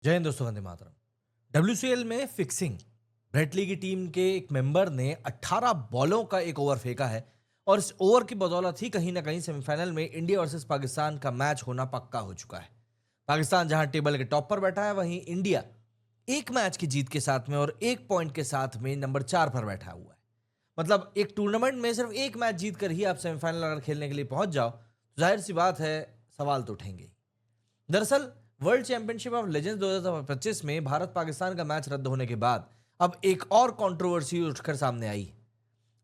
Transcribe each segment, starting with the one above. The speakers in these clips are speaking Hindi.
जय हिंद दोस्तों, वंदे मातरम। डब्ल्यूसीएल में फिक्सिंग ब्रेटली की टीम के एक मेंबर ने 18 बॉलों का एक ओवर फेंका है और इस ओवर की बदौलत ही कहीं ना कहीं सेमीफाइनल में इंडिया वर्सेस पाकिस्तान का मैच होना पक्का हो चुका है। पाकिस्तान जहां टेबल के टॉप पर बैठा है, वहीं इंडिया एक मैच की जीत के साथ में और एक पॉइंट के साथ में नंबर 4 पर बैठा हुआ है। मतलब एक टूर्नामेंट में सिर्फ एक मैच जीत कर ही आप सेमीफाइनल अगर खेलने के लिए पहुंच जाओ तो जाहिर सी बात है, सवाल तो उठेंगे ही। दरअसल वर्ल्ड चैंपियनशिप ऑफ लेजेंड्स 2025 में भारत पाकिस्तान का मैच रद्द होने के बाद अब एक और कंट्रोवर्सी उठकर सामने आई है।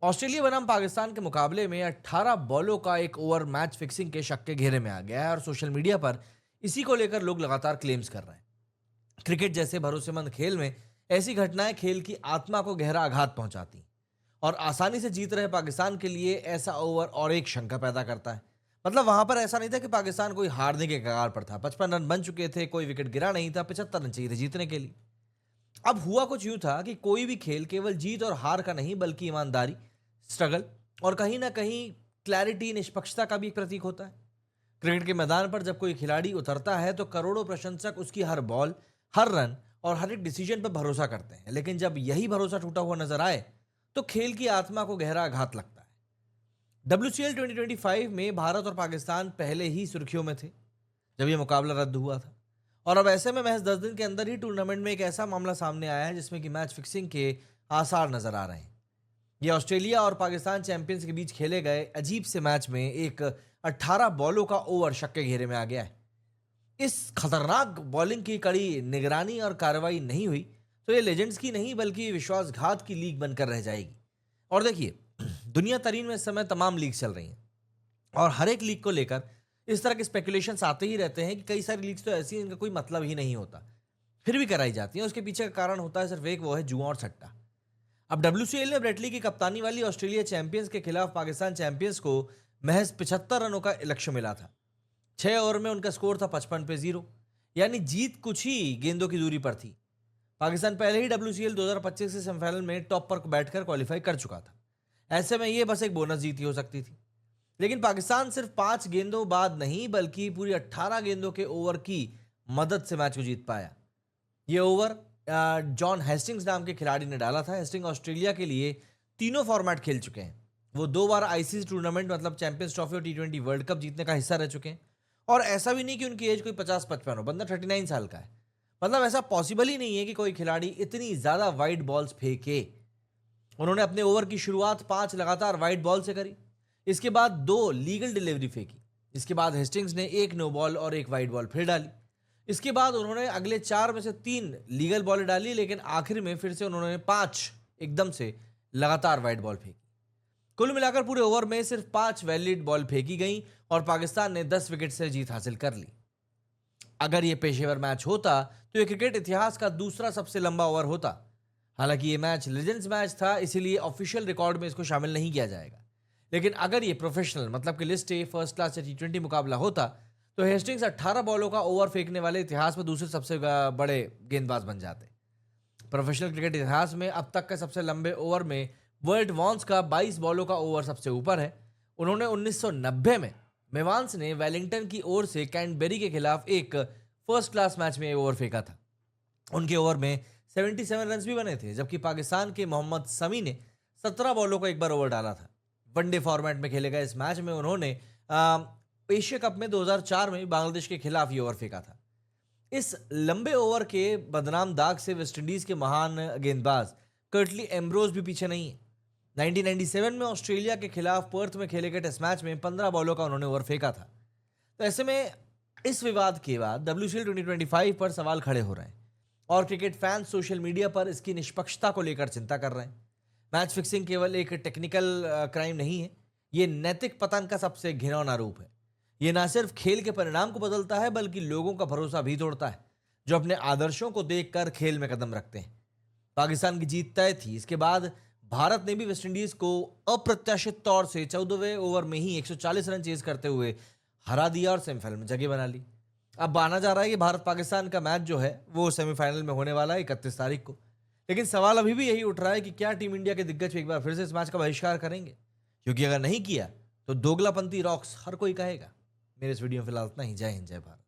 ऑस्ट्रेलिया बनाम पाकिस्तान के मुकाबले में 18 बॉलों का एक ओवर मैच फिक्सिंग के शक के घेरे में आ गया है और सोशल मीडिया पर इसी को लेकर लोग लगातार क्लेम्स कर रहे हैं। क्रिकेट जैसे भरोसेमंद खेल में ऐसी घटनाएं खेल की आत्मा को गहरा आघात पहुंचाती और आसानी से जीत रहे पाकिस्तान के लिए ऐसा ओवर और एक शंका पैदा करता है। मतलब वहां पर ऐसा नहीं था कि पाकिस्तान कोई हारने के कगार पर था, 55 रन बन चुके थे, कोई विकेट गिरा नहीं था, 75 रन चाहिए थे जीतने के लिए। अब हुआ कुछ यूं था कि कोई भी खेल केवल जीत और हार का नहीं बल्कि ईमानदारी, स्ट्रगल और कहीं ना कहीं क्लैरिटी, निष्पक्षता का भी एक प्रतीक होता है। क्रिकेट के मैदान पर जब कोई खिलाड़ी उतरता है तो करोड़ों प्रशंसक उसकी हर बॉल, हर रन और हर एक डिसीजन पर भरोसा करते हैं, लेकिन जब यही भरोसा टूटा हुआ नजर आए तो खेल की आत्मा को गहरा आघात लगता है। डब्ल्यूसीएल 2025 में भारत और पाकिस्तान पहले ही सुर्खियों में थे जब यह मुकाबला रद्द हुआ था। और अब ऐसे में महज 10 दिन के अंदर ही टूर्नामेंट में एक ऐसा मामला सामने आया है जिसमें कि मैच फिक्सिंग के आसार नजर आ रहे हैं। यह ऑस्ट्रेलिया और पाकिस्तान चैंपियंस के बीच खेले गए अजीब से मैच में एक 18 बॉलों का ओवर शक के घेरे में आ गया है। इस खतरनाक बॉलिंग की कड़ी निगरानी और कार्रवाई नहीं हुई तो ये लेजेंड्स की नहीं बल्कि विश्वासघात की लीग बनकर रह जाएगी। और देखिए, दुनिया तरीन में इस समय तमाम लीग चल रही हैं और हर एक लीग को लेकर इस तरह के स्पेकुलेशंस आते ही रहते हैं कि कई सारी लीग्स तो ऐसी हैं इनका कोई मतलब ही नहीं होता, फिर भी कराई जाती हैं। उसके पीछे का कारण होता है सिर्फ एक, वो है जुआ और सट्टा। अब डब्ल्यूसीएल ने ब्रेटली की कप्तानी वाली ऑस्ट्रेलिया चैंपियंस के खिलाफ पाकिस्तान चैंपियंस को महज 75 रनों का लक्ष्य मिला था। 6 ओवर में उनका स्कोर था 55 पे 0, यानी जीत कुछ ही गेंदों की दूरी पर थी। पाकिस्तान पहले ही डब्ल्यूसीएल 2025 के सेमीफाइनल में टॉप पर बैठकर क्वालिफाई कर चुका था। ऐसे में ये बस एक बोनस जीत ही हो सकती थी। लेकिन पाकिस्तान सिर्फ 5 गेंदों बाद नहीं बल्कि पूरी 18 गेंदों के ओवर की मदद से मैच को जीत पाया। ये ओवर जॉन हेस्टिंग्स नाम के खिलाड़ी ने डाला था। हेस्टिंग ऑस्ट्रेलिया के लिए तीनों फॉर्मेट खेल चुके हैं। वो 2 बार आईसीसी टूर्नामेंट मतलब चैंपियंस ट्रॉफी और टी20 वर्ल्ड कप जीतने का हिस्सा रह चुके हैं। और ऐसा भी नहीं कि उनकी एज कोई 50-55 हो, बंदा 39 साल का है। मतलब ऐसा पॉसिबल ही नहीं है कि कोई खिलाड़ी इतनी ज्यादा वाइड बॉल्स फेंके। उन्होंने अपने ओवर की शुरुआत 5 लगातार वाइड बॉल से करी, इसके बाद 2 लीगल डिलीवरी फेंकी, इसके बाद हेस्टिंग्स ने 1 नो बॉल और 1 वाइड बॉल फिर डाली। इसके बाद उन्होंने अगले 4 में से 3 लीगल बॉल डाली, लेकिन आखिर में फिर से उन्होंने 5 एकदम से लगातार वाइड बॉल फेंकी। कुल मिलाकर पूरे ओवर में सिर्फ 5 वैलिड बॉल फेंकी गई और पाकिस्तान ने 10 विकेट से जीत हासिल कर ली। अगर यह पेशेवर मैच होता तो यह क्रिकेट इतिहास का दूसरा सबसे लंबा ओवर होता। हालांकि ये मैच लेजेंड्स मैच था, इसीलिए ऑफिशियल रिकॉर्ड में इसको शामिल नहीं किया जाएगा। लेकिन अगर ये प्रोफेशनल मतलब कि लिस्ट ए, फर्स्ट क्लास या टी20 मुकाबला होता तो हेस्टिंग्स 18 बॉलों का ओवर फेंकने वाले इतिहास में दूसरे सबसे बड़े गेंदबाज बन जाते। प्रोफेशनल क्रिकेट इतिहास में अब तक के सबसे लंबे ओवर में वर्ल्ड वॉन्स का 22 बॉलों का ओवर सबसे ऊपर है। उन्होंने 1990 में मेवांस ने वेलिंगटन की ओर से कैंटबेरी के खिलाफ एक फर्स्ट क्लास मैच में ओवर फेंका था। उनके ओवर में 77 रन भी बने थे, जबकि पाकिस्तान के मोहम्मद समी ने 17 बॉलों को एक बार ओवर डाला था। वनडे फॉर्मेट में खेले गए इस मैच में उन्होंने एशिया कप में 2004 में बांग्लादेश के खिलाफ ये ओवर फेंका था। इस लंबे ओवर के बदनाम दाग से वेस्टइंडीज के महान गेंदबाज कर्टली एम्ब्रोज भी पीछे नहीं है। 1997 में ऑस्ट्रेलिया के खिलाफ पर्थ में खेले गए टेस्ट मैच में 15 बॉलों का उन्होंने ओवर फेंका था। तो ऐसे में इस विवाद के बाद डब्ल्यूसीएल 2025 पर सवाल खड़े हो रहे हैं और क्रिकेट फैंस सोशल मीडिया पर इसकी निष्पक्षता को लेकर चिंता कर रहे हैं। मैच फिक्सिंग केवल एक टेक्निकल क्राइम नहीं है, ये नैतिक पतन का सबसे घिनौना रूप है। ये ना सिर्फ खेल के परिणाम को बदलता है बल्कि लोगों का भरोसा भी तोड़ता है, जो अपने आदर्शों को देखकर खेल में कदम रखते हैं। पाकिस्तान की जीत तय थी, इसके बाद भारत ने भी वेस्टइंडीज को अप्रत्याशित तौर से 14वें ओवर में ही 140 रन चेज करते हुए हरा दिया और सेमीफाइनल में जगह बना ली। अब माना जा रहा है कि भारत पाकिस्तान का मैच जो है वो सेमीफाइनल में होने वाला है 31 तारीख को। लेकिन सवाल अभी भी यही उठ रहा है कि क्या टीम इंडिया के दिग्गज एक बार फिर से इस मैच का बहिष्कार करेंगे, क्योंकि अगर नहीं किया तो दोगलापंथी रॉक्स हर कोई कहेगा। मेरे इस वीडियो में फिलहाल इतना ही। जय हिंद, जय भारत।